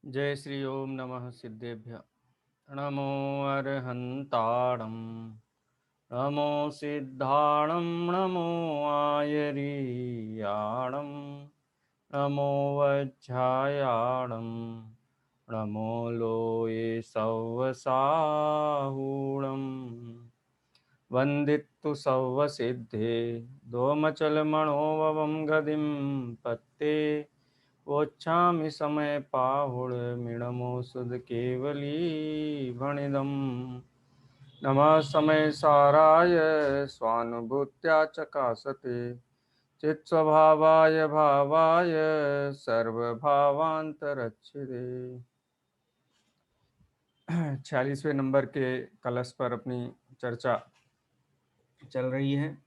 जय श्री ओम नमः सिद्धेभ्य। नमो अर्हन्ताणं, नमो सिद्धाणं, नमो आयरीयाणं, नमो वज्झायाणं, नमो लोये सव्वसाहूणं। वन्दित्तु सव्वसिद्धे दोमचलमणोवं गदिं पत्ते। वोच्छामि समय पाहुड मिणमो सुध केवली भणिदम्। नमः समय साराय स्वानुभूत्या चकासते चित्स्वभावाय भावाय सर्वभावांतरच्छिदे। 46वें नंबर के कलश पर अपनी चर्चा चल रही है,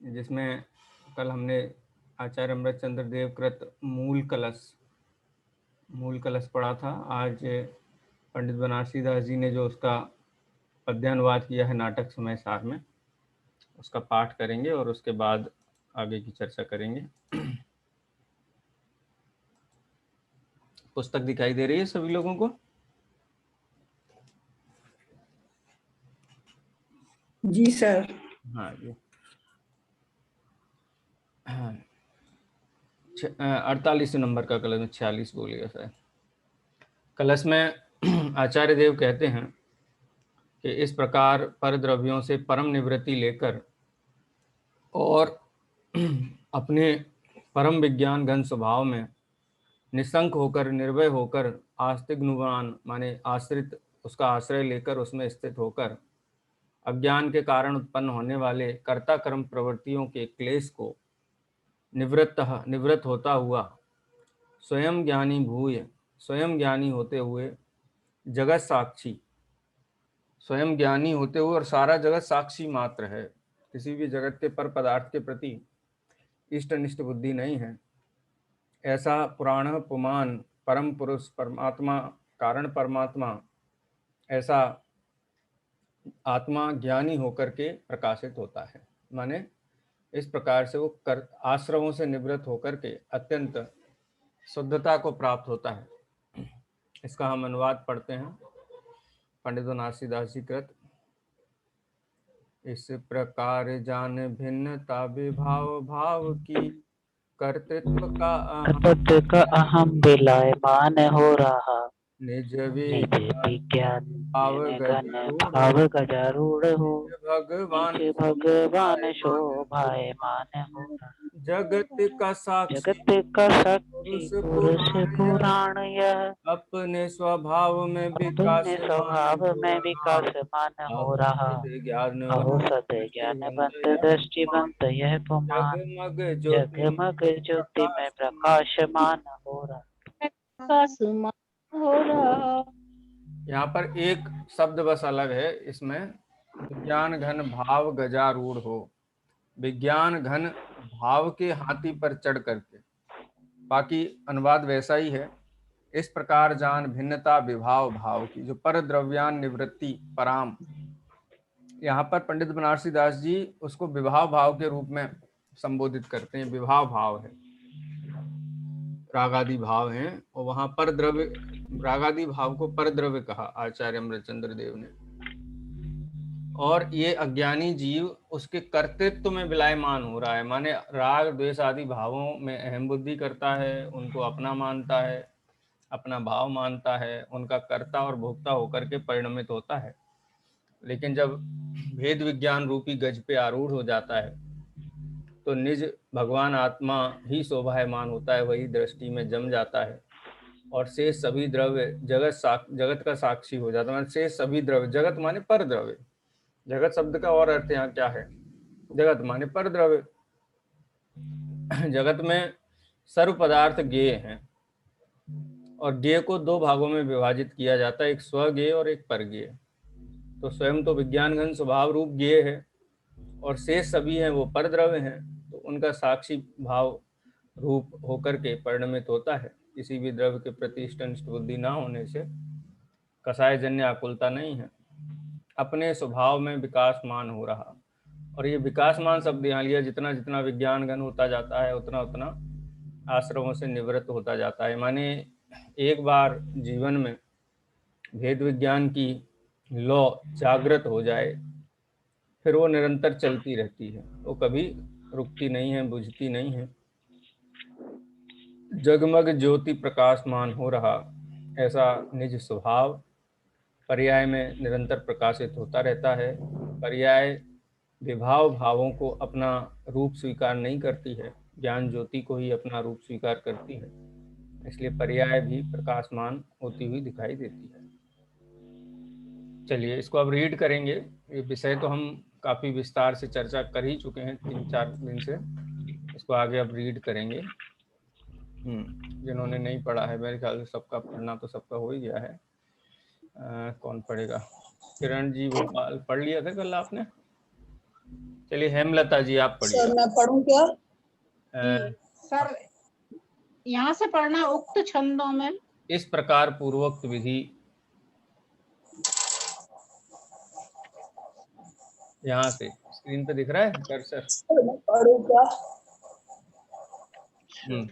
जिसमें कल हमने आचार्य अमृतचंद्र देव कृत मूल कलश पढ़ा था। आज पंडित बनारसी दास जी ने जो उसका पद्यानुवाद किया है नाटक समय सार में, उसका पाठ करेंगे और उसके बाद आगे की चर्चा करेंगे। पुस्तक दिखाई दे रही है सभी लोगों को? जी सर। हाँ जी। 48 नंबर का कलश में 46 बोलिएगा सर। कलश में आचार्य देव कहते हैं कि इस प्रकार पर द्रव्यों से परम निवृत्ति लेकर और अपने परम विज्ञान घन स्वभाव में निसंक होकर, निर्भय होकर, आस्तिक नुमान माने आश्रित उसका आश्रय लेकर उसमें स्थित होकर अज्ञान के कारण उत्पन्न होने वाले कर्ता कर्म प्रवृत्तियों के क्लेश को निवृत्त होता हुआ स्वयं ज्ञानी भूय, स्वयं ज्ञानी होते हुए जगत साक्षी, स्वयं ज्ञानी होते हुए और सारा जगत साक्षी मात्र है, किसी भी जगत के पर पदार्थ के प्रति इष्ट अनिष्ट बुद्धि नहीं है, ऐसा पुराण पुमान परम पुरुष परमात्मा कारण परमात्मा ऐसा आत्मा ज्ञानी होकर के प्रकाशित होता है। माने इस प्रकार से वो आश्रमों से निवृत्त होकर के अत्यंत शुद्धता को प्राप्त होता है। इसका हम अनुवाद पढ़ते हैं पंडित बनारसी दास जी कृत। इस प्रकार जान भिन्नता विभाव भाव की, कर्तृत्व का अहम विलायमान हो रहा, निज विज्ञान गजारूढ़ भाव गजारूढ़ हो, भगवान भगवान शोभायमान हो रहा। जगत का साक्षी जगत का साक्षी पुरुष पुराण यह, अपने स्वभाव में अपने स्वभाव में विकासमान हो रहा। औसत ज्ञानवंत दृष्टिवंत यह पुमान, जगमग ज्योति में प्रकाशमान हो रहा। यहाँ पर एक शब्द बस अलग है इसमें, विज्ञान घन भाव गजारूढ़ हो। विज्ञान घन भाव के हाथी पर चढ़ करके, बाकी अनुवाद वैसा ही है। इस प्रकार जान भिन्नता विभाव भाव की, जो पर द्रव्यान निवृत्ति पराम, यहाँ पर पंडित बनारसी दास जी उसको विभाव भाव के रूप में संबोधित करते हैं। विभाव भाव है, रागादि भाव हैं, और वहां पर द्रव्य, रागादि भाव को पर द्रव्य कहा आचार्य अमृतचंद्र देव ने। और ये अज्ञानी जीव उसके कर्तृत्व में विलायमान हो रहा है, माने राग द्वेष आदि भावों में अहम बुद्धि करता है, उनको अपना मानता है, अपना भाव मानता है, उनका कर्ता और भोक्ता होकर के परिणमित होता है। लेकिन जब भेद विज्ञान रूपी गज पे आरूढ़ हो जाता है तो निज भगवान आत्मा ही शोभायमान होता है, वही दृष्टि में जम जाता है और शेष सभी द्रव्य जगत का साक्षी हो जाता है। शेष सभी द्रव्य, जगत माने पर द्रव्य, जगत शब्द का और अर्थ यहाँ क्या है? जगत माने पर द्रव्य। जगत में सर्व पदार्थ ज्ञेय हैं और ज्ञेय को दो भागों में विभाजित किया जाता है, एक स्वज्ञेय और एक परज्ञेय। तो स्वयं तो विज्ञान घन स्वभाव रूप ज्ञेय है और शेष सभी हैं वो पर द्रव्य हैं, तो उनका साक्षी भाव रूप होकर के परिणमित होता है। किसी भी द्रव्य के प्रति इष्ट अनिष्ट बुद्धि ना होने से कसाय जन्य आकुलता नहीं है, अपने स्वभाव में विकासमान हो रहा। और ये विकासमान शब्द यहाँ लिया, जितना जितना विज्ञान घन होता जाता है उतना उतना आश्रमों से निवृत्त होता जाता है। माने एक बार जीवन में भेद विज्ञान की लौ जागृत हो जाए फिर वो निरंतर चलती रहती है, वो कभी रुकती नहीं है, बुझती नहीं है। जगमग ज्योति प्रकाशमान हो रहा ऐसा निज स्वभाव पर्याय में निरंतर प्रकाशित होता रहता है। पर्याय विभाव भावों को अपना रूप स्वीकार नहीं करती है, ज्ञान ज्योति को ही अपना रूप स्वीकार करती है, इसलिए पर्याय भी प्रकाशमान होती हुई दिखाई देती है। चलिए इसको अब रीड करेंगे। ये विषय तो हम काफी विस्तार से चर्चा कर ही चुके हैं 3-4 दिन से, इसको आगे अब रीड करेंगे। जिन्होंने नहीं पढ़ा है, मेरे ख्याल से सबका पढ़ना तो सबका हो ही गया है। कौन पढ़ेगा? किरण जी भोपाल पढ़ लिया था कल आपने? चलिए हेमलता जी आप पढ़िए। सर मैं पढ़ूं क्या? सर यहाँ से पढ़ना उक्त छंदों में। इस प्रकार पूर्वोक्त विधि, यहाँ से स्क्रीन पे दिख रहा है कर्सर? सर मैं पढ़ूं क्या?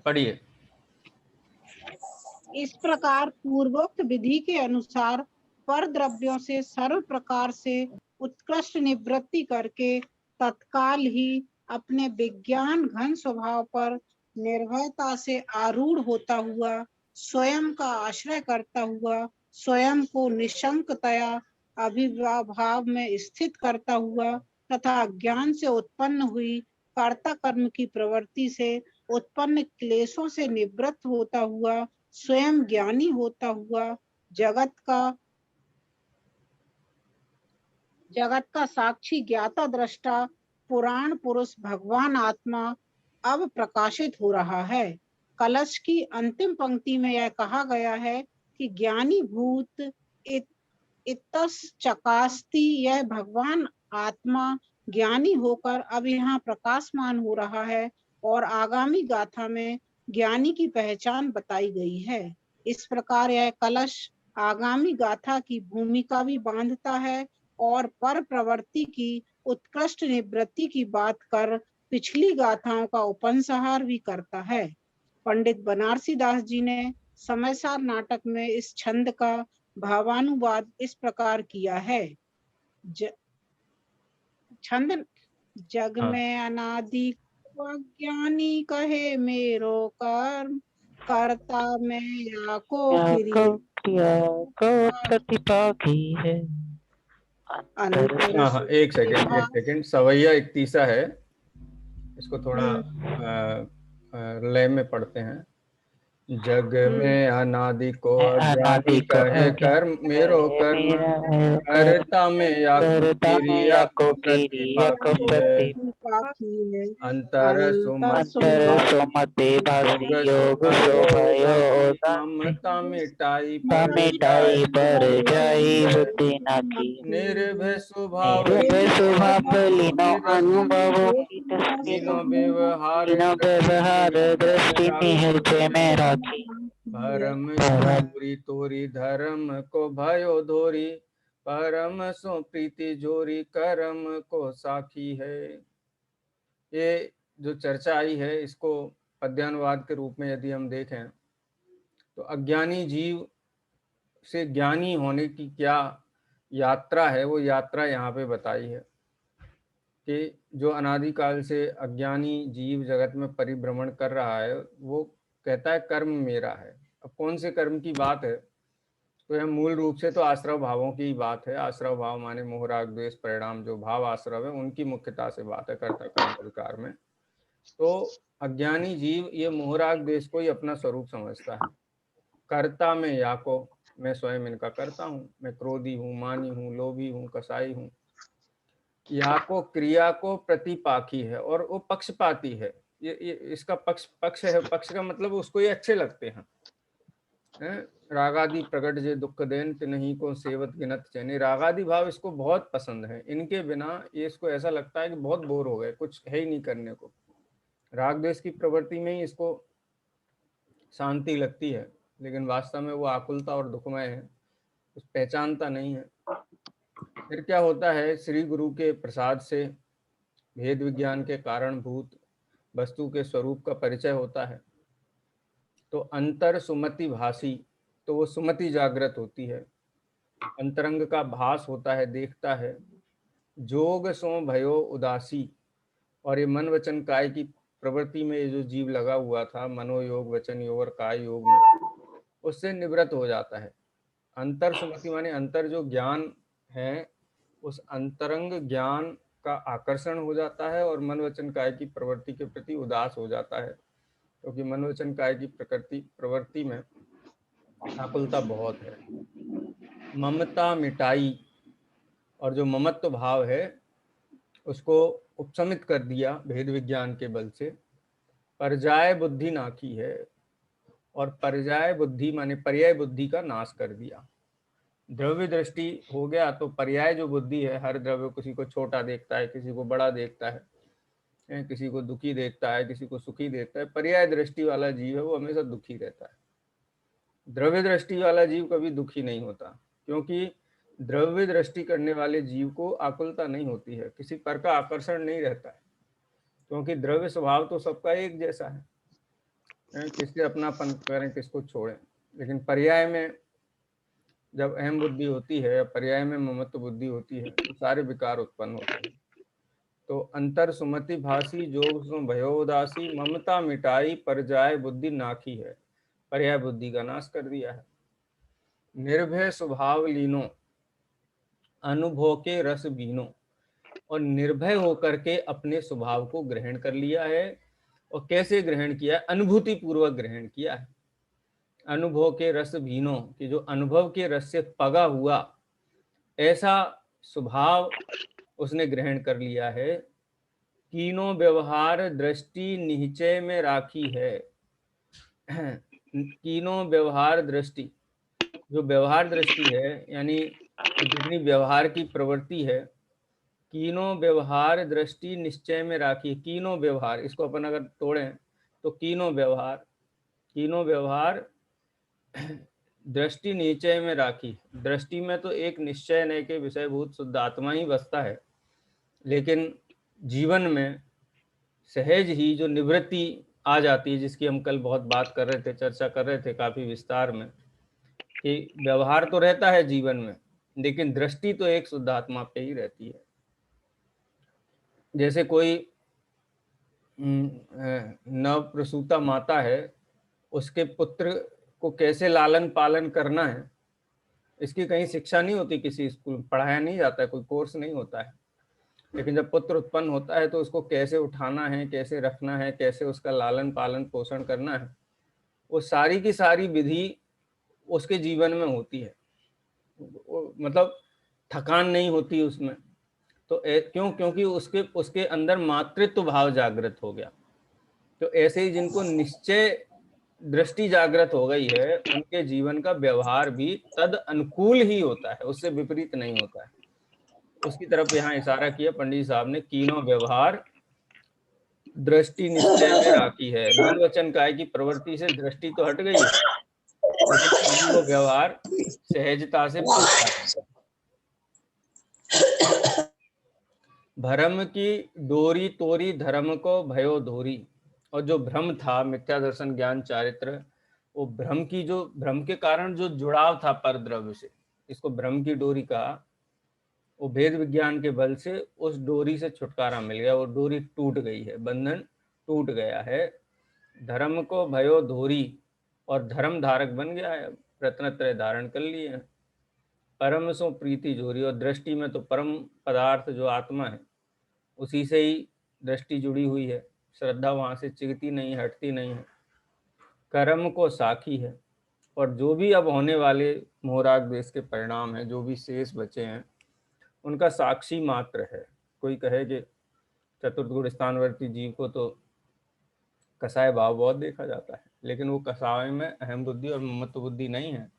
पढ़िए। इस प्रकार पूर्वोक्त विधि के अनुसार पर द्रव्यों से सर्व प्रकार से उत्कृष्ट निवृत्ति करके तत्काल ही अपने विज्ञान घन स्वभाव पर निर्भयता से आरूढ़ होता हुआ, स्वयं का आश्रय करता हुआ, स्वयं को निशंकतया अभिभाव में स्थित करता हुआ तथा ज्ञान से उत्पन्न हुई कर्ता कर्म की प्रवृत्ति से उत्पन्न क्लेशों से निवृत्त होता हुआ, स्वयं ज्ञानी होता हुआ, जगत का साक्षी ज्ञाता दृष्टा पुराण पुरुष भगवान आत्मा अब प्रकाशित हो रहा है। कलश की अंतिम पंक्ति में यह कहा गया है कि ज्ञानी भूत इतस चकास्ती, यह भगवान आत्मा ज्ञानी होकर अब यहाँ प्रकाशमान हो रहा है और आगामी गाथा में ज्ञानी की पहचान बताई गई है। इस प्रकार यह कलश आगामी गाथा की भूमिका भी बांधता है और पर प्रवृत्ति की उत्कृष्ट निवृत्ति की बात कर पिछली गाथाओं का उपसंहार भी करता है। पंडित बनारसी दास जी ने समयसार नाटक में इस छंद का भावानुवाद इस प्रकार किया है। छंद जग में अनादि अज्ञानी कहे मेरो कर्म, कर्ता में या को प्रतिपाकी है। एक सेकंड सवैया एक तीसा है, इसको थोड़ा लय में पढ़ते हैं। जग में अनादि को अज्ञानी कहे कर्म मेरो कर्म, कर्ता में या को प्रतिपाकी है। अंतर सुमति योग शोभयो ममता मिटाई पर जाई बुद्धि न की, निर्भय स्वभाव लीनो अनुभव लीनो व्यवहार दृष्टि निहृदय में राखी, भरम चोरी तोरी धर्म को भयो धोरी, परम सो प्रीति जोरी कर्म को साखी है। ये जो चर्चा आई है इसको पद्यानुवाद के रूप में यदि हम देखें तो अज्ञानी जीव से ज्ञानी होने की क्या यात्रा है, वो यात्रा यहाँ पे बताई है कि जो अनादिकाल से अज्ञानी जीव जगत में परिभ्रमण कर रहा है वो कहता है कर्म मेरा है। अब कौन से कर्म की बात है? तो यह मूल रूप से तो आश्रव भावों की बात है। आश्रव भाव माने मोह राग द्वेष परिणाम, जो भाव आश्रव है उनकी मुख्यता से बात है कर्ता कर्म अधिकार में। तो अज्ञानी जीव ये मोह राग द्वेष को ही अपना स्वरूप समझता है। कर्ता में या को, मैं स्वयं इनका करता हूँ, मैं क्रोधी हूँ, मानी हूँ, लोभी हूँ, कसाई हूँ। या को क्रिया को प्रतिपाकी है और वो पक्षपाती है। ये इसका पक्ष है। पक्ष का मतलब उसको ये अच्छे लगते हैं। रागादि प्रगट जे दुख देन तिन्हीं को सेवत गिनत चैनी, रागादि भाव इसको बहुत पसंद है। इनके बिना ये इसको ऐसा लगता है कि बहुत बोर हो गए, कुछ है ही नहीं करने को। राग द्वेष की प्रवृत्ति में ही इसको शांति लगती है, लेकिन वास्तव में वो आकुलता और दुखमय है, कुछ पहचानता नहीं है। फिर क्या होता है, श्री गुरु के प्रसाद से भेद विज्ञान के कारणभूत वस्तु के स्वरूप का परिचय होता है। तो अंतर सुमति भासी, तो वो सुमति जागृत होती है, अंतरंग का भास होता है, देखता है। जोग सो भयो उदासी, और ये मन वचन काय की प्रवृत्ति में ये जो जीव लगा हुआ था, मनोयोग, वचन योग और काय योग में, उससे निवृत्त हो जाता है। अंतर सुमति माने अंतर जो ज्ञान है, उस अंतरंग ज्ञान का आकर्षण हो जाता है और मन वचन काय की प्रवृत्ति के प्रति उदास हो जाता है, क्योंकि मन वचन काय की प्रवृत्ति में आकुलता बहुत है। ममता मिटाई, और जो ममत्व भाव है उसको उपशमित कर दिया भेद विज्ञान के बल से। परजाय बुद्धि नाकी है, और परजाय बुद्धि माने पर्याय बुद्धि का नाश कर दिया। द्रव्य दृष्टि हो गया तो पर्याय जो बुद्धि है, हर द्रव्य किसी को छोटा देखता है, किसी को बड़ा देखता है, किसी को दुखी देखता है, किसी को सुखी देखता है। पर्याय दृष्टि वाला जीव है वो हमेशा दुखी रहता है। द्रव्य दृष्टि वाला जीव कभी दुखी नहीं होता, क्योंकि द्रव्य दृष्टि करने वाले जीव को आकुलता नहीं होती है, किसी पर का आकर्षण नहीं रहता है, क्योंकि द्रव्य स्वभाव तो सबका एक जैसा है, किसके अपनापन करें, किसको छोड़ें। लेकिन पर्याय में जब अहम बुद्धि होती है या पर्याय में ममत्व बुद्धि होती है तो सारे विकार उत्पन्न होते हैं। तो अंतर सुमति भासी, जोग सो भयो उदासी, ममता मिटाई, परजाय बुद्धि नाखी है, पर्याय बुद्धि का नाश कर दिया है। निर्भय स्वभाव लीनो, अनुभव के रस बीनो, और निर्भय होकर के अपने स्वभाव को ग्रहण कर लिया है। और कैसे ग्रहण किया? अनुभूति पूर्वक ग्रहण किया है। अनुभव के रस भीनो, कि जो अनुभव के रस से पगा हुआ ऐसा स्वभाव उसने ग्रहण कर लिया है। कीनो व्यवहार दृष्टि निश्चय में राखी है। कीनो व्यवहार दृष्टि, जो व्यवहार दृष्टि है यानी जितनी व्यवहार की प्रवृत्ति है, कीनो व्यवहार दृष्टि निश्चय में राखी। कीनो व्यवहार, इसको अपन अगर तोड़ें तो कीनो व्यवहार, कीनो व्यवहार दृष्टि निश्चय में राखी। दृष्टि में तो एक निश्चय नहीं के विषयभूत शुद्ध आत्मा ही बसता है, लेकिन जीवन में सहज ही जो निवृत्ति आ जाती है, जिसकी हम कल बहुत बात कर रहे थे, चर्चा कर रहे थे काफी विस्तार में, कि व्यवहार तो रहता है जीवन में, लेकिन दृष्टि तो एक शुद्ध आत्मा पे ही रहती है। जैसे कोई नव प्रसूता माता है, उसके पुत्र को कैसे लालन पालन करना है, इसकी कहीं शिक्षा नहीं होती, किसी स्कूल पढ़ाया नहीं जाता है, कोई कोर्स नहीं होता है। लेकिन जब पुत्र उत्पन्न होता है तो उसको कैसे उठाना है, कैसे रखना है, कैसे उसका लालन पालन पोषण करना है, वो सारी की सारी विधि उसके जीवन में होती है। मतलब थकान नहीं होती उसमें। तो क्यों? क्योंकि उसके अंदर मातृत्व भाव जागृत हो गया। तो ऐसे ही जिनको निश्चय दृष्टि जागृत हो गई है, उनके जीवन का व्यवहार भी तद अनुकूल ही होता है, उससे विपरीत नहीं होता है। उसकी तरफ यहाँ इशारा किया पंडित साहब ने। कीनो व्यवहार दृष्टि निश्चय में राखी है। मन वचन काय की प्रवृत्ति से दृष्टि तो हट गई है, लेकिन फिर भी वो व्यवहार सहजता से बनता है। भ्रम की डोरी तोरी धर्म को भयो धोरी, और जो भ्रम था, मिथ्या दर्शन ज्ञान चारित्र, वो भ्रम के कारण जो जुड़ाव था पर द्रव्य से, इसको भ्रम की डोरी कहा। वो भेद विज्ञान के बल से उस डोरी से छुटकारा मिल गया, वो डोरी टूट गई है, बंधन टूट गया है। धर्म को भयो धोरी, और धर्म धारक बन गया है, रत्नत्रय धारण कर लिए हैं। परम सो प्रीति जोरी, और दृष्टि में तो परम पदार्थ जो आत्मा है उसी से ही दृष्टि जुड़ी हुई है, श्रद्धा वहां से चिगती नहीं, हटती नहीं है। कर्म को साखी है, और जो भी अब होने वाले मोहराग देश के परिणाम हैं, जो भी शेष बचे हैं, उनका साक्षी मात्र है। कोई कहे कि चतुर्थ गुण स्थानवर्ती जीव को तो कसाय भाव बहुत देखा जाता है, लेकिन वो कसाय में अहम बुद्धि और ममत्व बुद्धि नहीं है,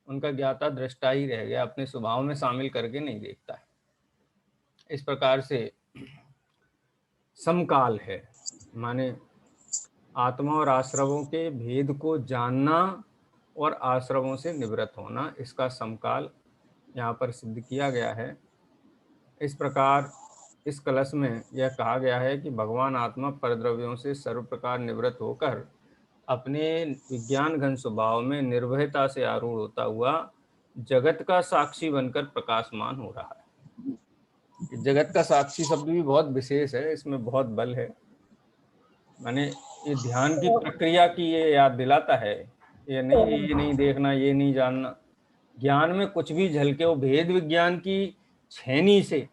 उनका ज्ञाता दृष्टा ही रह गया, अपने स्वभाव में शामिल करके नहीं देखता है। इस प्रकार से समकाल है, माने आत्मा और आश्रवों के भेद को जानना और आश्रवों से निवृत्त होना, इसका समकाल यहाँ पर सिद्ध किया गया है। इस प्रकार इस कलश में यह कहा गया है कि भगवान आत्मा परद्रव्यों से सर्व प्रकार निवृत्त होकर अपने विज्ञान घन स्वभाव में निर्भयता से आरूढ़ होता हुआ जगत का साक्षी बनकर प्रकाशमान हो रहा है। जगत का साक्षी शब्द भी बहुत विशेष है, इसमें बहुत बल है। माने ये ध्यान की प्रक्रिया की ये याद दिलाता है, ये नहीं देखना, ये नहीं जानना। ज्ञान में कुछ भी झलके, वो भेद विज्ञान की छेनी से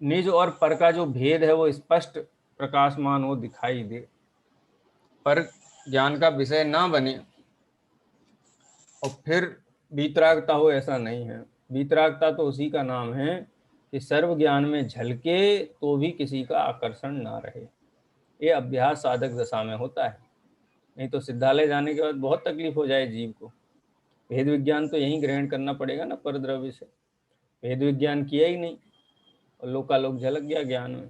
निज और पर का जो भेद है वो स्पष्ट प्रकाशमान हो, दिखाई दे। पर ज्ञान का विषय ना बने और फिर वीतरागता हो, ऐसा नहीं है। वीतरागता तो उसी का नाम है कि सर्व ज्ञान में झलके तो भी किसी का आकर्षण ना रहे। ये अभ्यास साधक दशा में होता है, नहीं तो सिद्धालय जाने के बाद बहुत तकलीफ हो जाए जीव को। भेद विज्ञान तो यहीं ग्रहण करना पड़ेगा ना परद्रव्य से। भेद विज्ञान किया ही नहीं और लोकालोक झलक गया ज्ञान में,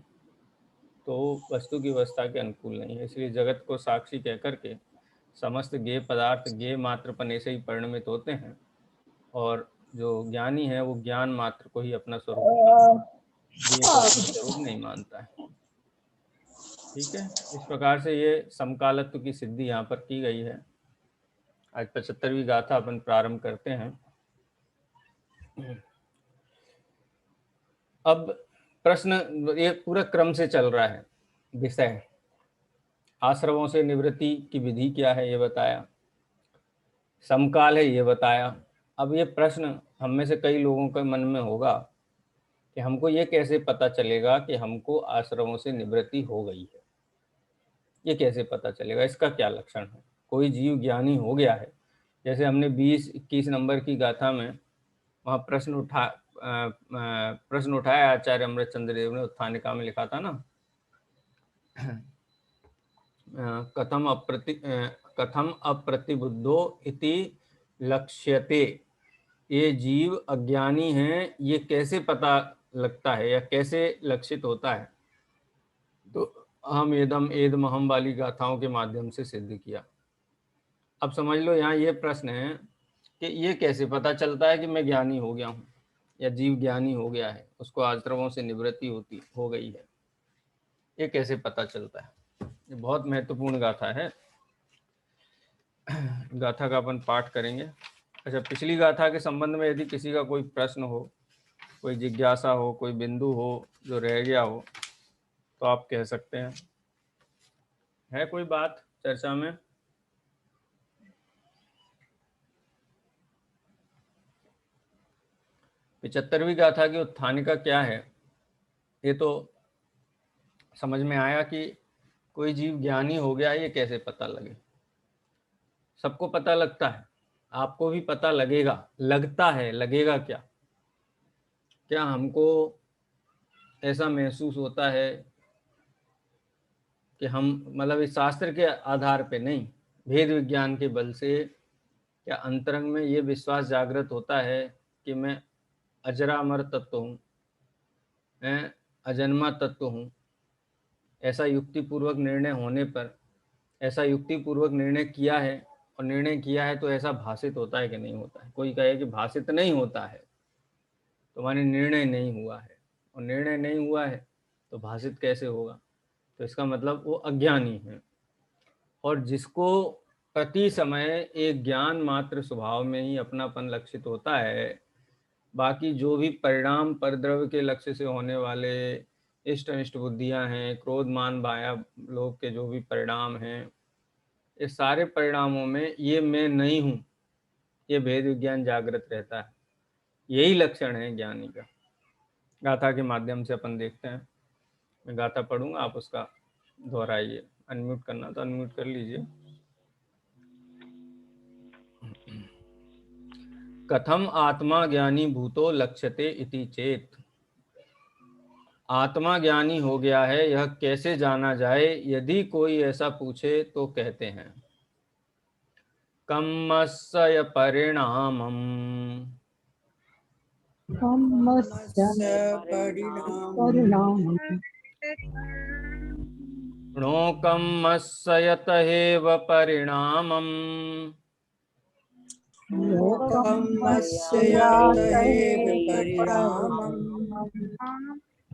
तो वस्तु की अवस्था के अनुकूल नहीं है। इसलिए जगत को साक्षी कह करके समस्त ज्ञेय पदार्थ ज्ञेय मात्रपने से ही परिणमित होते हैं, और जो ज्ञानी है वो ज्ञान मात्र को ही अपना स्वरूप नहीं मानता है। ठीक है, इस प्रकार से ये समकालत्व की सिद्धि यहाँ पर की गई है। आज 75वीं गाथा अपन प्रारंभ करते हैं। अब प्रश्न, ये पूरा क्रम से चल रहा है। विषय आश्रमों से निवृत्ति की विधि क्या है ये बताया, समकाल है ये बताया। अब ये प्रश्न हम में से कई लोगों के मन में होगा कि हमको ये कैसे पता चलेगा कि हमको आश्रमों से निवृत्ति हो गई है, ये कैसे पता चलेगा, इसका क्या लक्षण है। कोई जीव ज्ञानी हो गया है, जैसे हमने 20-21 नंबर की गाथा में वहाँ प्रश्न उठाया आचार्य अमृतचंद्र देव ने, उत्थानिका में लिखा था ना, कथम अप्रतिबुद्धो इति लक्ष्यते। ये जीव अज्ञानी हैं, ये कैसे पता लगता है या कैसे लक्षित होता है। तो हम एदम एदमहम वाली गाथाओं के माध्यम से सिद्ध किया। अब समझ लो यहाँ ये प्रश्न है कि ये कैसे पता चलता है कि मैं ज्ञानी हो गया हूँ या जीव ज्ञानी हो गया है, उसको आश्रमों से निवृत्ति हो गई है, ये कैसे पता चलता है। ये बहुत महत्वपूर्ण गाथा है। गाथा का अपन पाठ करेंगे। अच्छा, पिछली गाथा के संबंध में यदि किसी का कोई प्रश्न हो, कोई जिज्ञासा हो, कोई बिंदु हो जो रह गया हो, तो आप कह सकते हैं। है कोई बात चर्चा में? पिछहत्तरवीं गाथा की उत्थानिका क्या है, ये तो समझ में आया कि कोई जीव ज्ञानी हो गया, ये कैसे पता लगे। सबको पता लगता है, आपको भी पता लगेगा, लगता है, लगेगा क्या? क्या हमको ऐसा महसूस होता है कि हम, मतलब इस शास्त्र के आधार पे नहीं, भेद विज्ञान के बल से क्या अंतरंग में ये विश्वास जागृत होता है कि मैं अजरामर तत्व हूँ, मैं अजन्मा तत्व हूँ। ऐसा युक्तिपूर्वक निर्णय होने पर, ऐसा युक्तिपूर्वक निर्णय किया है, और निर्णय किया है तो ऐसा भाषित होता है कि नहीं होता है। कोई कहे कि भाषित नहीं होता है तो माने निर्णय नहीं हुआ है, और निर्णय नहीं हुआ है तो भाषित कैसे होगा, तो इसका मतलब वो अज्ञानी है। और जिसको प्रति समय एक ज्ञान मात्र स्वभाव में ही अपनापन लक्षित होता है, बाकी जो भी परिणाम परद्रव्य के लक्ष्य से होने वाले इष्ट अनिष्ट बुद्धियां हैं, क्रोध मान माया लोग के जो भी परिणाम हैं, ये सारे परिणामों में ये मैं नहीं हूँ, ये भेद विज्ञान जागृत रहता है। यही लक्षण है ज्ञानी का। गाथा के माध्यम से अपन देखते हैं। मैं गाथा पढ़ूंगा, आप उसका दोहराइए। अनम्यूट करना तो अनम्यूट कर लीजिए। कथम आत्मा ज्ञानी भूतो लक्ष्यते इति चेत। आत्मा ज्ञानी हो गया है, यह कैसे जाना जाए, यदि कोई ऐसा पूछे तो कहते हैं, कम्मस्य परिणामम् नो कम्मस्य यतहेव परिणामम्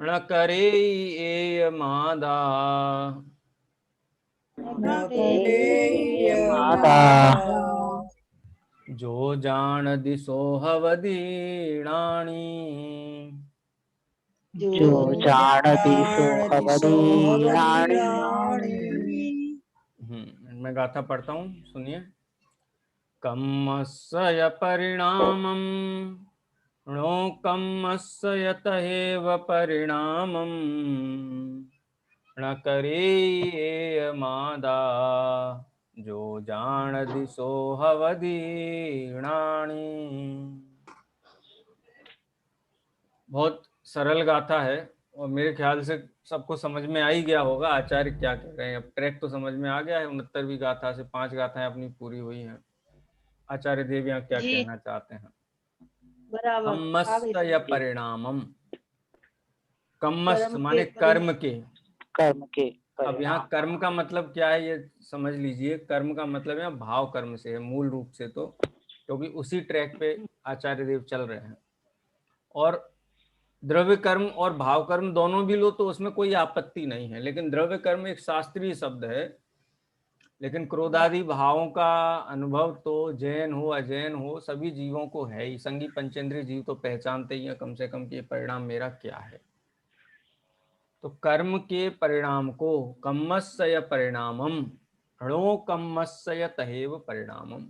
न करे एय मादा, न करे मादा जो जान दिसो हवदीणाणी। जो जानती सो हवदीणाणी। मैं गाथा पढ़ता हूँ, सुनिए। कम्मस्य परिणामं णो कम्मस्य यतएव परिणामं न करे मादा, जो जान दिसो हवदीणाणी। बहुत सरल गाथा है और मेरे ख्याल से सबको समझ में आ ही गया होगा आचार्य क्या कह रहे हैं। अब ट्रैक तो समझ में आ गया है। 69वीं गाथा से 5 गाथाएं अपनी पूरी हुई हैं। आचार्य देव यहाँ क्या कहना चाहते हैं? कम्मस्य या परिणामम, कम्मस्त माने कर्म के। कर्म के अब यहाँ परिणाम। कर्म का मतलब क्या है ये समझ लीजिए। कर्म का मतलब यहाँ भाव कर्म से है मूल रूप से, तो क्योंकि उसी ट्रैक पे आचार्य देव चल रहे हैं। और द्रव्य कर्म और भाव कर्म दोनों भी लो तो उसमें कोई आपत्ति नहीं है, लेकिन द्रव्य कर्म एक शास्त्रीय शब्द है। लेकिन क्रोधादि भावों का अनुभव तो जैन हो अजैन हो सभी जीवों को है ही। संगी पंचेंद्रिय जीव तो पहचानते ही हैं कम से कम कि ये परिणाम मेरा क्या है। तो कर्म के परिणाम को कम्मस्य परिणामम णो कम्मस्य तहेव परिणामम,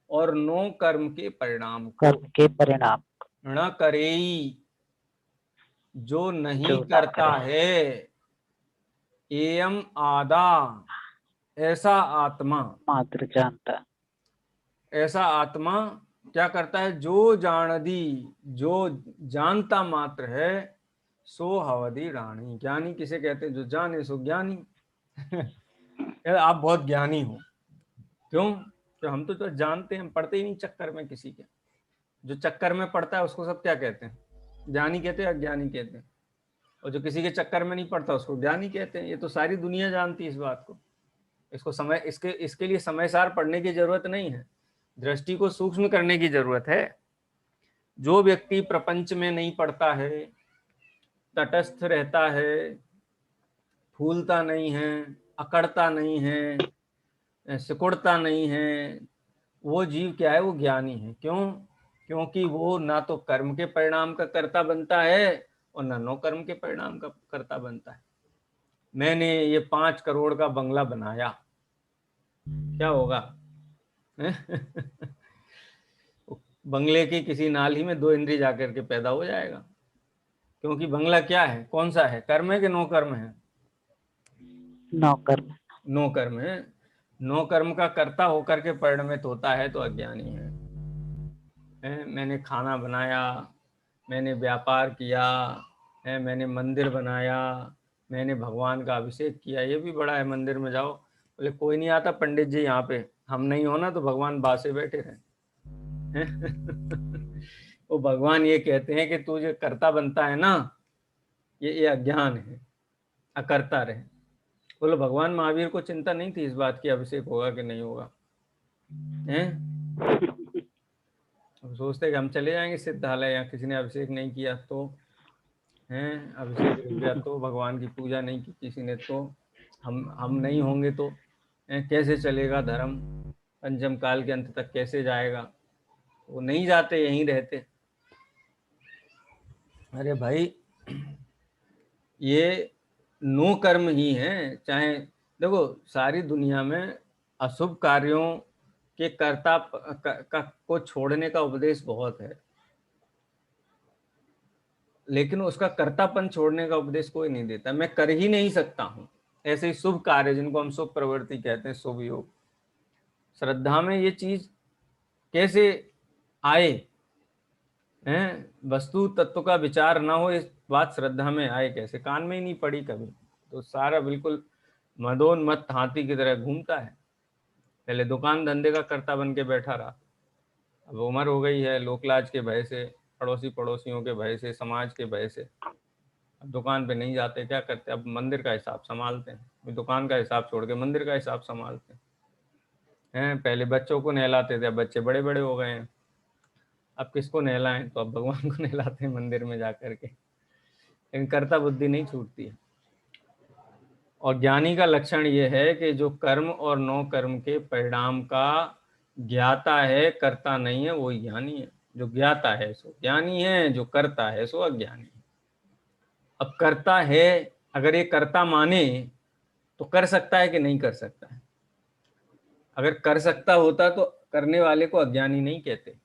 और नो कर्म के परिणाम को कर्म के परिणाम न करेई, जो नहीं जो न करता करे। है। एयम आदा, ऐसा आत्मा, मात्र जानता। ऐसा आत्मा क्या करता है? जो जानदी, जो जानता मात्र है। सो हवदी रानी, ज्ञानी किसे कहते हैं? जो जाने सो ज्ञानी। यार आप बहुत ज्ञानी हो। क्यों? तो हम तो जानते हैं, हम पढ़ते ही नहीं चक्कर में किसी के। जो चक्कर में पढ़ता है उसको सब क्या कहते हैं? ज्ञानी कहते हैं, अज्ञानी कहते हैं। और जो किसी के चक्कर में नहीं पड़ता उसको ज्ञानी कहते हैं। ये तो सारी दुनिया जानती है इस बात को। इसको समय इसके लिए समयसार पढ़ने की जरूरत नहीं है, दृष्टि को सूक्ष्म करने की जरूरत है। जो व्यक्ति प्रपंच में नहीं पड़ता है, तटस्थ रहता है, फूलता नहीं है, अकड़ता नहीं है, सिकुड़ता नहीं है, वो जीव क्या है? वो ज्ञानी है। क्यों? क्योंकि वो ना तो कर्म के परिणाम का कर्ता बनता है और ना नो कर्म के परिणाम का कर्ता बनता है। मैंने ये 5 करोड़ का बंगला बनाया, क्या होगा? बंगले की किसी नाली में 2 इंद्री जाकर के पैदा हो जाएगा। क्योंकि बंगला क्या है? कौन सा है? कर्म है कि नो कर्म है? नो कर्म। नो कर्म है। नो कर्म का कर्ता होकर के परिणमित होता है तो अज्ञानी है। मैंने खाना बनाया, मैंने व्यापार किया है, मैंने मंदिर बनाया, मैंने भगवान का अभिषेक किया। ये भी बड़ा है। मंदिर में जाओ, बोले कोई नहीं आता पंडित जी यहाँ पे, हम नहीं होना तो भगवान बासे बैठे रहे। वो भगवान ये कहते हैं कि तू जो कर्ता बनता है ना, ये अज्ञान है, अकर्ता रहे। बोलो भगवान महावीर को चिंता नहीं थी इस बात की अभिषेक होगा कि नहीं होगा? हैं? सोचते कि हम चले जाएंगे सिद्धालय, या किसी ने अभिषेक नहीं किया तो, हैं, अभिषेक रुक गया तो, भगवान की पूजा नहीं की किसी ने तो, हम नहीं होंगे तो कैसे चलेगा धर्म? पंचम काल के अंत तक कैसे जाएगा? वो नहीं जाते, यहीं रहते। अरे भाई, ये नो कर्म ही है। चाहे देखो सारी दुनिया में अशुभ कार्यों के कर्ता को छोड़ने का उपदेश बहुत है, लेकिन उसका कर्तापन छोड़ने का उपदेश कोई नहीं देता। मैं कर ही नहीं सकता हूं। ऐसे ही शुभ कार्य जिनको हम शुभ प्रवृत्ति कहते हैं, शुभ योग, श्रद्धा में ये चीज कैसे आए? हैं, वस्तु तत्व का विचार ना हो, इस बात श्रद्धा में आए कैसे? कान में ही नहीं पड़ी कभी। तो सारा बिल्कुल मदोन्मत्त हाथी की तरह घूमता है। पहले दुकान धंधे का कर्ता बन के बैठा रहा, अब उम्र हो गई है, लोकलाज के भय से, पड़ोसियों के भय से, समाज के भय से अब दुकान पे नहीं जाते। क्या करते? अब मंदिर का हिसाब संभालते हैं। दुकान का हिसाब छोड़ के मंदिर का हिसाब संभालते हैं। पहले बच्चों को नहलाते थे, अब बच्चे बड़े बड़े हो गए हैं, अब किसको नहलाएं? तो अब भगवान को नहलाते हैं मंदिर में जाकर के। लेकिन कर्ता बुद्धि नहीं छूटती है। और ज्ञानी का लक्षण ये है कि जो कर्म और नो कर्म के परिणाम का ज्ञाता है, कर्ता नहीं है, वो ज्ञानी है। जो ज्ञाता है सो ज्ञानी है, जो करता है सो अज्ञानी है। अब करता है, अगर ये कर्ता माने तो कर सकता है कि नहीं कर सकता है? अगर कर सकता होता तो करने वाले को अज्ञानी नहीं कहते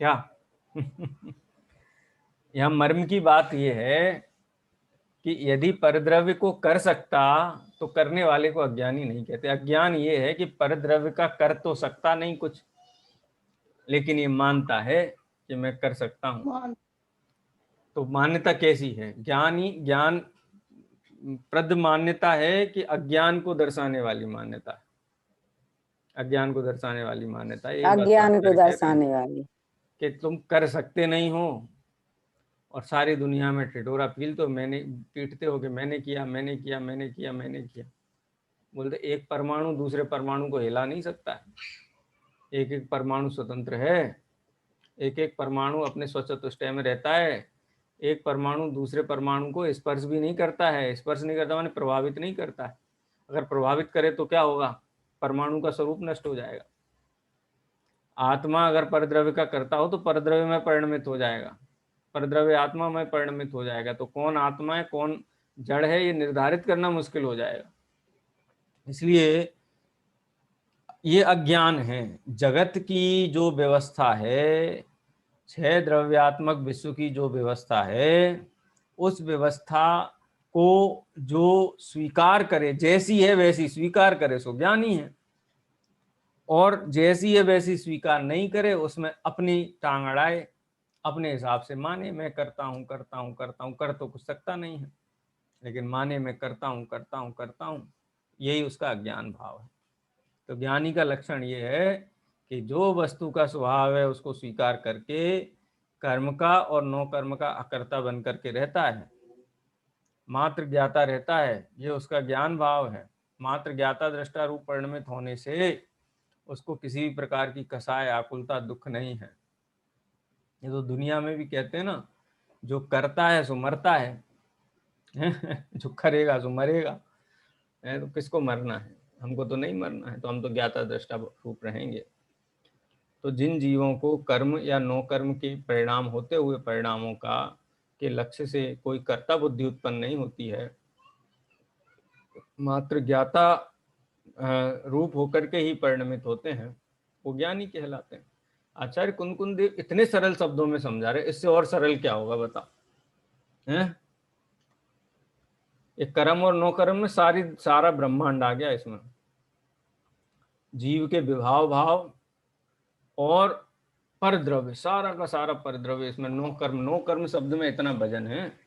क्या? यहां मर्म की बात यह है कि यदि परद्रव्य को कर सकता तो करने वाले को अज्ञानी नहीं कहते। अज्ञान ये है कि परद्रव्य का कर तो सकता नहीं कुछ, लेकिन ये मानता है कि मैं कर सकता हूं। तो मान्यता कैसी है? ज्ञान प्रद मान्यता है कि अज्ञान को दर्शाने वाली मान्यता है। अज्ञान को दर्शाने वाली मान्यता है। अज्ञान को दर्शाने वाली कि तुम कर सकते नहीं हो, और सारी दुनिया में टिटोरा पीटते हो कि मैंने किया, मैंने किया, मैंने किया, मैंने किया। बोलते एक परमाणु दूसरे परमाणु को हिला नहीं सकता है। एक एक परमाणु स्वतंत्र है, एक एक परमाणु अपने स्वचतुष्टय में रहता है। एक परमाणु दूसरे परमाणु को स्पर्श भी नहीं करता है। स्पर्श नहीं करता माने प्रभावित नहीं करता है। अगर प्रभावित करे तो क्या होगा? परमाणु का स्वरूप नष्ट हो जाएगा। आत्मा अगर परद्रव्य का करता हो तो परद्रव्य में परिणमित हो जाएगा, परद्रव्य आत्मा में परिणमित हो जाएगा। तो कौन आत्मा है कौन जड़ है ये निर्धारित करना मुश्किल हो जाएगा। इसलिए ये अज्ञान है। जगत की जो व्यवस्था है, 6 द्रव्यात्मक विश्व की जो व्यवस्था है, उस व्यवस्था को जो स्वीकार करे, जैसी है वैसी स्वीकार करे सो ज्ञानी है। और जैसी है वैसी स्वीकार नहीं करे, उसमें अपनी टांग अड़ाए, अपने हिसाब से माने मैं करता हूं करता हूं करता हूं, कर तो कुछ सकता नहीं है, लेकिन माने मैं करता हूं करता हूं करता हूं, यही उसका अज्ञान भाव है। तो ज्ञानी का लक्षण ये है कि जो वस्तु का स्वभाव है उसको स्वीकार करके कर्म का और नो कर्म का अकर्ता बन करके रहता है, मात्र ज्ञाता रहता है, ये उसका ज्ञान भाव है। मात्र ज्ञाता दृष्टा रूप परिणमित होने से उसको किसी भी प्रकार की कसाय आकुलता दुख नहीं है। ये तो दुनिया में भी कहते हैं ना, जो करता है सो मरता है, जो करेगा सो मरेगा। तो किसको मरना है? हमको तो नहीं मरना है, तो हम तो ज्ञाता दृष्टा रूप रहेंगे। तो जिन जीवों को कर्म या नो कर्म के परिणाम होते हुए परिणामों का के लक्ष्य से कोई कर्ता बुद्धि उत्पन्न नहीं होती है, मात्र ज्ञाता रूप होकर के ही परिणमित होते हैं, वो ज्ञानी कहलाते हैं। आचार्य कुंद देव इतने सरल शब्दों में समझा रहे, इससे और सरल क्या होगा बता? हैं? ये कर्म और नो कर्म में सारा ब्रह्मांड आ गया इसमें। जीव के विभाव भाव और परद्रव्य, सारा का सारा परद्रव्य इसमें। नो कर्म शब्द में इतना वजन है।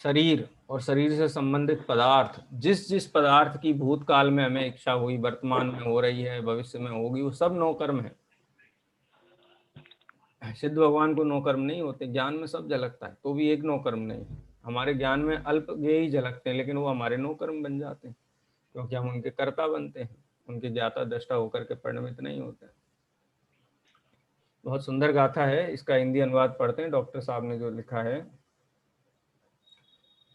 शरीर और शरीर से संबंधित पदार्थ, जिस जिस पदार्थ की भूतकाल में हमें इच्छा हुई, वर्तमान में हो रही है, भविष्य में होगी, वो सब नो कर्म है। सिद्ध भगवान को नो कर्म नहीं होते, ज्ञान में सब झलकता है, तो भी एक नो कर्म नहीं। हमारे ज्ञान में अल्प ये ही झलकते हैं, लेकिन वो हमारे नो कर्म बन जाते हैं, क्योंकि हम उनके कर्ता बनते हैं, उनके ज्ञाता दृष्टा होकर के परिणमित नहीं होते। बहुत सुंदर गाथा है, इसका हिंदी अनुवाद पढ़ते हैं, डॉक्टर साहब ने जो लिखा है।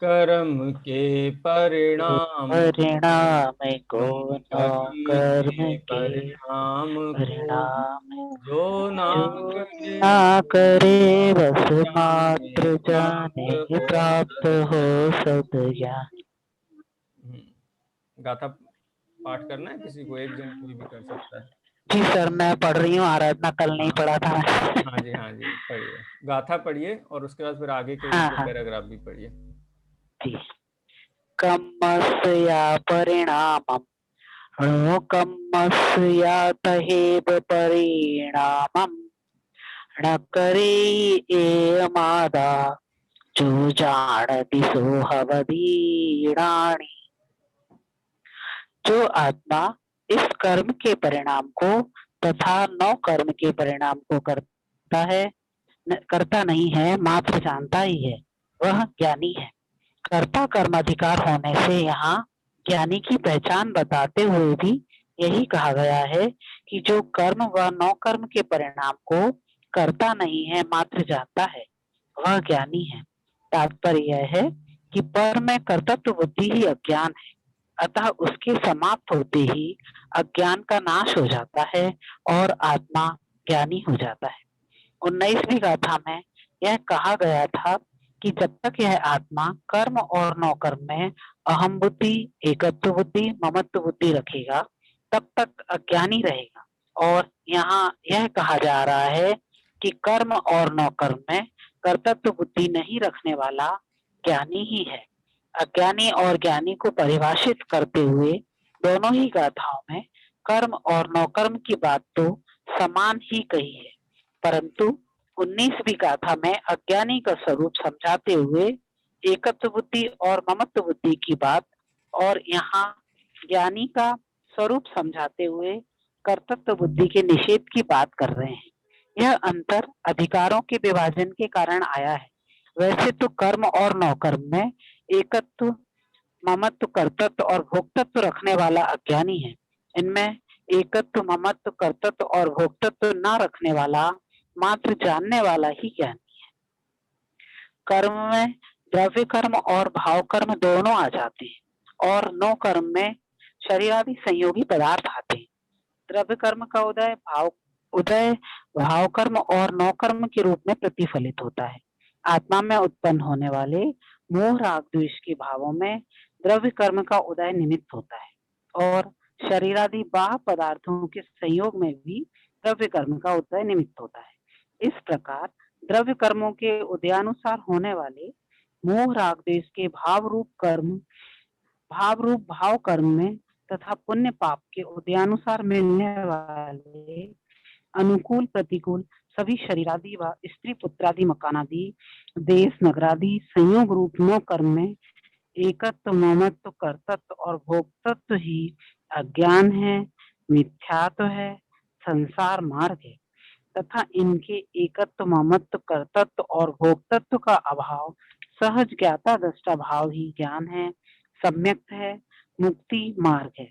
कर्म के परिणाम को कर्म के परिणाम परिणाम जो ना करे बस मात्र जाने प्राप्त हो सदज्ञान। गाथा पाठ करना है किसी को? एक जन कोई भी कर सकता है। जी सर, मैं पढ़ रही हूँ, आराधना कल नहीं पढ़ा था। हाँ जी पढ़िए, गाथा पढ़िए और उसके बाद फिर आगे के पैराग्राफ भी पढ़िए। कर्मस्या परिणामम् कर्मस्या तहेव परिणामम् न करे एमादा जो जानति सोहवदीराणि। जो आत्मा इस कर्म के परिणाम को तथा नौ कर्म के परिणाम को करता नहीं है, मात्र जानता ही है, वह ज्ञानी है। कर्ता कर्म अधिकार होने से यहाँ ज्ञानी की पहचान बताते हुए भी यही कहा गया है कि जो कर्म व नौ कर्म के परिणाम को करता नहीं है, मात्र जानता है, वह ज्ञानी है। तात्पर्य यह है कि पर में कर्तृत्व बुद्धि ही अज्ञान है, अतः उसके समाप्त होते ही अज्ञान का नाश हो जाता है और आत्मा ज्ञानी हो जाता है। 19वीं गाथा में यह कहा गया था कि जब तक यह आत्मा कर्म और नौकर्म में अहम बुद्धि, एकत्व बुद्धि, ममत्व बुद्धि रखेगा तब तक अज्ञानी रहेगा। और यहाँ यह कहा जा रहा है कि कर्म और नौकर्म में कर्तृत्व बुद्धि नहीं रखने वाला ज्ञानी ही है। अज्ञानी और ज्ञानी को परिभाषित करते हुए दोनों ही गाथाओं में कर्म और नौकर्म की बात तो समान ही कही है, परंतु 19वीं गाथा में अज्ञानी का स्वरूप समझाते हुए एकत्व बुद्धि और ममत्व बुद्धि की बात और यहाँ ज्ञानी का स्वरूप समझाते हुए कर्तृत्व बुद्धि के निषेध की बात कर रहे हैं। यह अंतर अधिकारों के विभाजन के कारण आया है। वैसे तो कर्म और नौकर्म में एकत्व, ममत्व, कर्तृत्व और भोक्तत्व रखने वाला अज्ञानी है। इनमें एकत्व, ममत्व, कर्तृत्व और भोक्तत्व न रखने वाला मात्र जानने वाला ही ज्ञानी है। कर्म में द्रव्य कर्म और भाव कर्म दोनों आ जाते हैं और नौ कर्म में शरीर आदि संयोगी पदार्थ आते हैं। द्रव्य कर्म का उदय भाव कर्म और नौ कर्म के रूप में प्रतिफलित होता है। आत्मा में उत्पन्न होने वाले मोह राग द्वेष के भावों में द्रव्य कर्म का उदय निमित्त होता है और शरीरादि बाह्य पदार्थों के संयोग में भी द्रव्य कर्म का उदय निमित्त होता है। इस प्रकार द्रव्य कर्मों के उदयानुसार होने वाले मोह राग द्वेष के भाव रूप भाव कर्म में तथा पुण्य पाप के उदयानुसार मिलने वाले अनुकूल प्रतिकूल सभी शरीरादि व स्त्री पुत्रादि मकानादि देश नगरादि संयोग रूप नौ कर्म में एकत्व, ममत्व, कर्तृत्व और भोक्तत्व ही अज्ञान है, मिथ्यात्व है, संसार मार्ग है तथा इनके एकत्व, ममत्व, कर्तृत्व और भोक्तत्व का अभाव सहज ज्ञाता दृष्टा भाव ही ज्ञान है, सम्यक है, मुक्ति मार्ग है।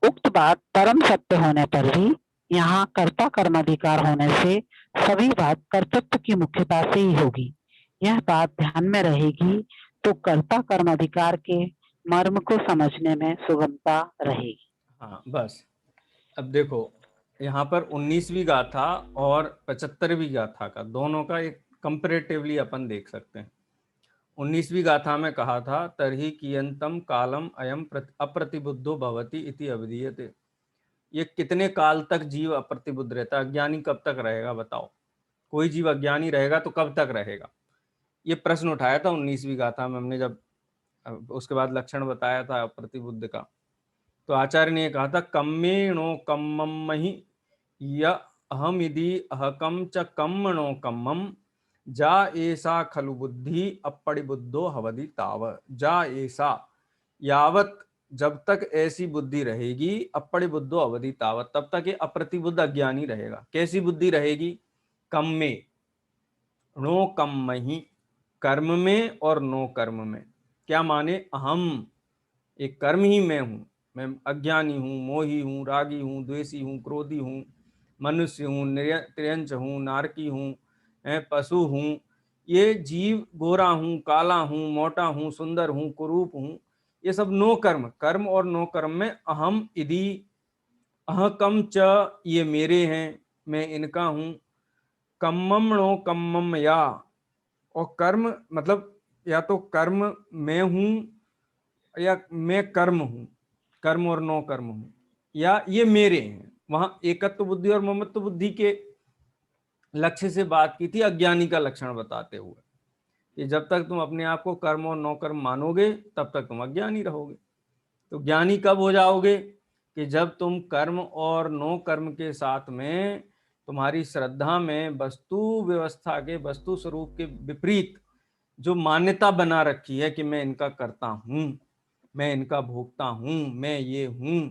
उक्त बात परम सत्य होने पर भी यहाँ कर्ता कर्माधिकार होने से सभी बात कर्तृत्व की मुख्यता से ही होगी। यह बात ध्यान में रहेगी तो कर्ता कर्माधिकार के मर्म को समझने में सुगमता रहेगी। हाँ बस, अब देखो यहाँ पर 19वीं गाथा और 75वीं गाथा का दोनों का एक कंपैरेटिवली अपन देख सकते हैं। 19वीं गाथा में कहा था तरहि कियंतम कालम अयम अप्रतिबुद्धो भवति इति अविधीयते। ये कितने काल तक जीव अप्रतिबुद्ध रहता है, अज्ञानी कब तक रहेगा बताओ। कोई जीव अज्ञानी रहेगा तो कब तक रहेगा, ये प्रश्न उठाया था 19वीं गाथा में हमने, जब उसके बाद लक्षण बताया था अप्रतिबुद्ध का। तो आचार्य ने कहा था कम्मेणो कम्मम ही य अहमिदि अहकम च कम्मणो कम्मम जा ऐसा खलु बुद्धि अपरिबुद्धो हवदि ताव। जा ऐसा, यावत जब तक ऐसी बुद्धि रहेगी, अपरिबुद्धो अवधि तावत, तब तक ये अप्रतिबुद्ध अज्ञानी रहेगा। कैसी बुद्धि रहेगी? कम में, नो कम ही, कर्म में और नो कर्म में। क्या माने? अहम, एक कर्म ही मैं हूं, मैं अज्ञानी हूं, मोही हूं, रागी हूं, द्वेषी हूं, क्रोधी हूं, मनुष्य हूं, त्रियंच हूं, नारकी हूं, पशु हूं, ये जीव, गोरा हूं, काला हूं, मोटा हूं, सुंदर हूं, कुरूप हूं, ये सब नो कर्म, कर्म और नो कर्म में अहम इति अहकम च, ये मेरे हैं, मैं इनका हूं, कम्मम नो कम्मम या, और कर्म मतलब या तो कर्म मैं हूं या मैं कर्म हूं, कर्म और नो कर्म हूं, या ये मेरे हैं। वहां एकत्व बुद्धि और ममत्व बुद्धि के लक्ष्य से बात की थी, अज्ञानी का लक्षण बताते हुए कि जब तक तुम अपने आप को कर्म और नौ कर्म मानोगे तब तक तुम अज्ञानी रहोगे। तो ज्ञानी कब हो जाओगे? कि जब तुम कर्म और नो कर्म के साथ में तुम्हारी श्रद्धा में वस्तु व्यवस्था के, वस्तु स्वरूप के विपरीत जो मान्यता बना रखी है कि मैं इनका करता हूं, मैं इनका भोगता हूं, मैं ये हूं,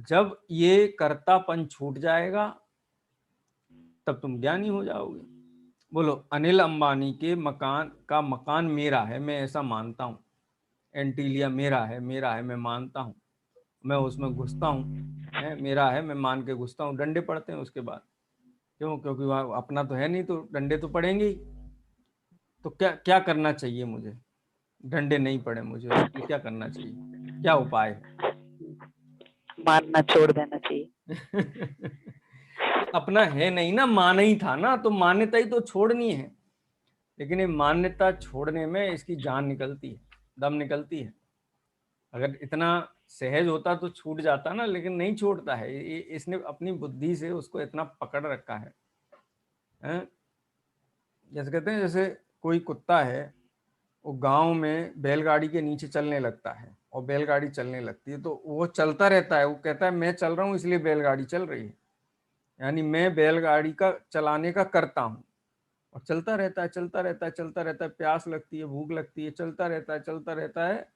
जब ये कर्तापन छूट जाएगा तब तुम ज्ञानी हो जाओगे। बोलो, अनिल अंबानी के मकान मेरा है, मैं ऐसा मानता हूँ, एंटीलिया मेरा है, मैं मानता हूँ, मैं उसमें घुसता हूँ, मेरा है, मैं मान के घुसता हूँ, डंडे पड़ते हैं उसके बाद। क्यों? क्योंकि वह अपना तो है नहीं, तो डंडे तो पड़ेंगे ही। तो क्या क्या करना चाहिए मुझे? डंडे नहीं पड़े मुझे, तो क्या करना चाहिए? क्या उपाय है? मारना छोड़ देना चाहिए। अपना है नहीं ना, माना ही था ना, तो मान्यता ही तो छोड़नी है। लेकिन ये मान्यता छोड़ने में इसकी जान निकलती है, दम निकलती है। अगर इतना सहज होता तो छूट जाता ना, लेकिन नहीं छोड़ता है। इसने अपनी बुद्धि से उसको इतना पकड़ रखा है, हैं? जैसे कहते हैं, जैसे कोई कुत्ता है, वो गांव में बैलगाड़ी के नीचे चलने लगता है और बैलगाड़ी चलने लगती है, तो वो चलता रहता है। वो कहता है मैं चल रहा हूँ इसलिए बैलगाड़ी चल रही है, यानी मैं बैलगाड़ी का चलाने का करता हूँ। और चलता रहता है, चलता रहता है, चलता रहता है। प्यास लगती है, भूख लगती है, चलता रहता है, चलता रहता है,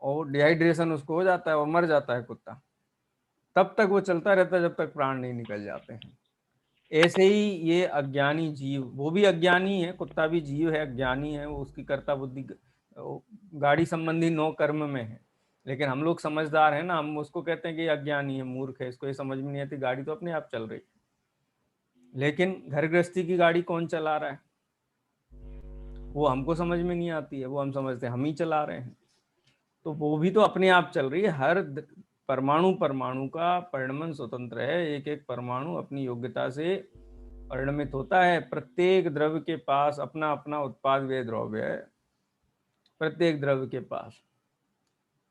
और डिहाइड्रेशन उसको हो जाता है और मर जाता है कुत्ता। तब तक वो चलता रहता है जब तक प्राण नहीं निकल जाते हैं। ऐसे ही ये अज्ञानी जीव, वो भी अज्ञानी है, कुत्ता भी जीव है, अज्ञानी है। वो उसकी कर्ता बुद्धि गाड़ी संबंधी 9 कर्म में है। लेकिन हम लोग समझदार है ना, हम उसको कहते हैं कि अज्ञानी है, मूर्ख है, इसको ये समझ में नहीं आती, गाड़ी तो अपने आप चल रही है। लेकिन घर गृहस्थी की गाड़ी कौन चला रहा है, वो हमको समझ में नहीं आती है, वो हम समझते हैं हम ही चला रहे हैं। तो वो भी तो अपने आप चल रही है। हर परमाणु परमाणु का परिणमन स्वतंत्र है। एक एक परमाणु अपनी योग्यता से परिणमित होता है। प्रत्येक द्रव्य के पास अपना अपना उत्पाद व्यय द्रव्य है। प्रत्येक द्रव्य के पास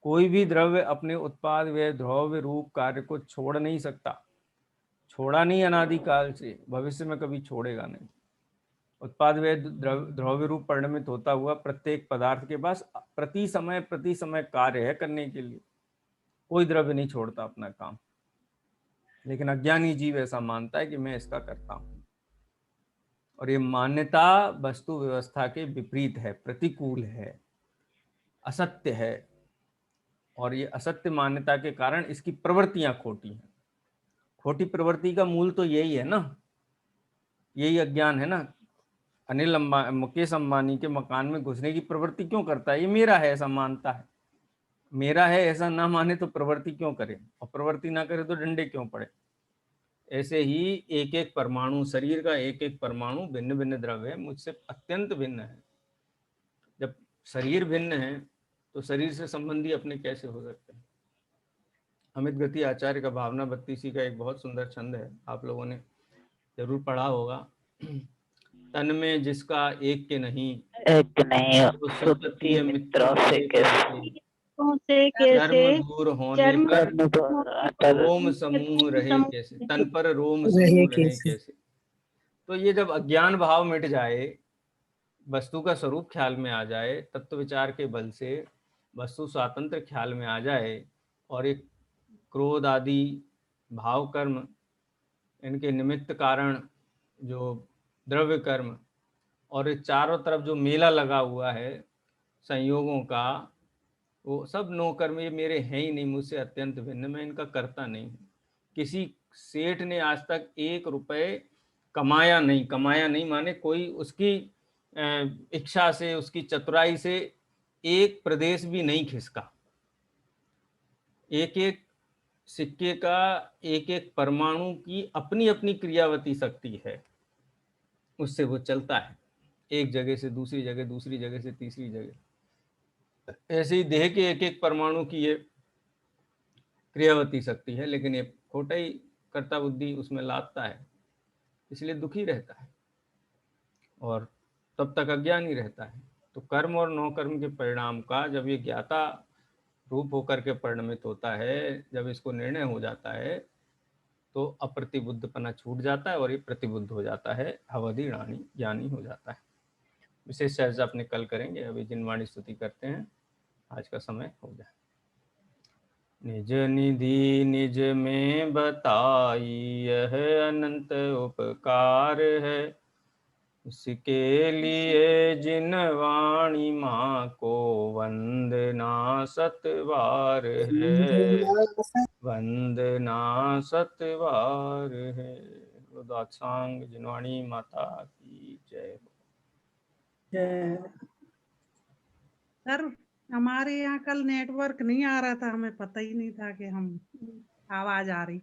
कोई भी द्रव्य अपने उत्पाद व्यय द्रव्य रूप कार्य को छोड़ नहीं सकता। छोड़ा नहीं अनादिकाल से, भविष्य में कभी छोड़ेगा नहीं। उत्पाद व्यय द्रव्य रूप परिणमित होता हुआ प्रत्येक पदार्थ के पास प्रति समय कार्य है करने के लिए। कोई द्रव्य नहीं छोड़ता अपना काम। लेकिन अज्ञानी जीव ऐसा मानता है कि मैं इसका करता हूं, और ये मान्यता वस्तु व्यवस्था के विपरीत है, प्रतिकूल है, असत्य है। और ये असत्य मान्यता के कारण इसकी प्रवृत्तियां खोटी हैं। खोटी प्रवृत्ति का मूल तो यही है ना, यही अज्ञान है ना। मुकेश अंबानी के मकान में घुसने की प्रवृत्ति क्यों करता है? ये मेरा है ऐसा मानता है। मेरा है ऐसा ना माने तो प्रवृत्ति क्यों करे, और प्रवृत्ति ना करे तो डंडे क्यों पड़े। ऐसे ही एक एक परमाणु, शरीर का एक एक परमाणु भिन्न भिन्न द्रव्य है, मुझसे अत्यंत भिन्न है। जब शरीर भिन्न है तो शरीर से संबंधी अपने कैसे हो सकते हैं? अमित गति आचार्य का भावना 32 का एक बहुत सुंदर छंद है, आप लोगों ने जरूर पढ़ा होगा। तन में जिसका एक के नहीं, एक नहीं तो सुधि सुततीय मित्रों मित्रों से से कैसे। से कैसे चर्म दूर होने पर रोम समूह रहे कैसे, तन पर रोम समूह रहे कैसे। तो ये जब अज्ञान भाव मिट जाए, वस्तु का स्वरूप ख्याल में आ जाए, तत्व विचार के बल से वस्तु स्वातंत्र ख्याल में आ जाए, और एक क्रोध आदि भाव कर्म, इनके निमित्त कारण जो द्रव्य कर्म, और इस चारों तरफ जो मेला लगा हुआ है संयोगों का, वो सब 9 कर्म ये मेरे हैं ही नहीं, मुझसे अत्यंत भिन्न, मैं इनका करता नहीं। किसी सेठ ने आज तक 1 रुपए कमाया नहीं। कमाया नहीं माने कोई उसकी इच्छा से, उसकी चतुराई से एक प्रदेश भी नहीं खिसका। एक एक सिक्के का एक एक परमाणु की अपनी अपनी क्रियावती शक्ति है, उससे वो चलता है एक जगह से दूसरी जगह, दूसरी जगह से तीसरी जगह। ऐसे ही देह के एक एक परमाणु की ये क्रियावती शक्ति है, लेकिन ये खोटा ही कर्ता बुद्धि उसमें लादता है, इसलिए दुखी रहता है और तब तक अज्ञानी रहता है। तो कर्म और 9 कर्म के परिणाम का जब ये ज्ञाता रूप होकर के परिणमित होता है, जब इसको निर्णय हो जाता है, तो अप्रतिबुद्धपना छूट जाता है और ये प्रतिबुद्ध हो जाता है, अवधि ज्ञानी हो जाता है। विशेष चर्चा अपने कल करेंगे, अभी जिनवाणी स्तुति करते हैं, आज का समय हो जाए। निज निधि निज में बताई यह अनंत उपकार है, इसके लिए जिन वाणी माँ को वंदना सतवार है, वंदना सतवार है। दात्सांग जिनवाणी माता की जय हो। सर हमारे यहाँ कल नेटवर्क नहीं आ रहा था, हमें पता ही नहीं था कि हम आवाज आ रही।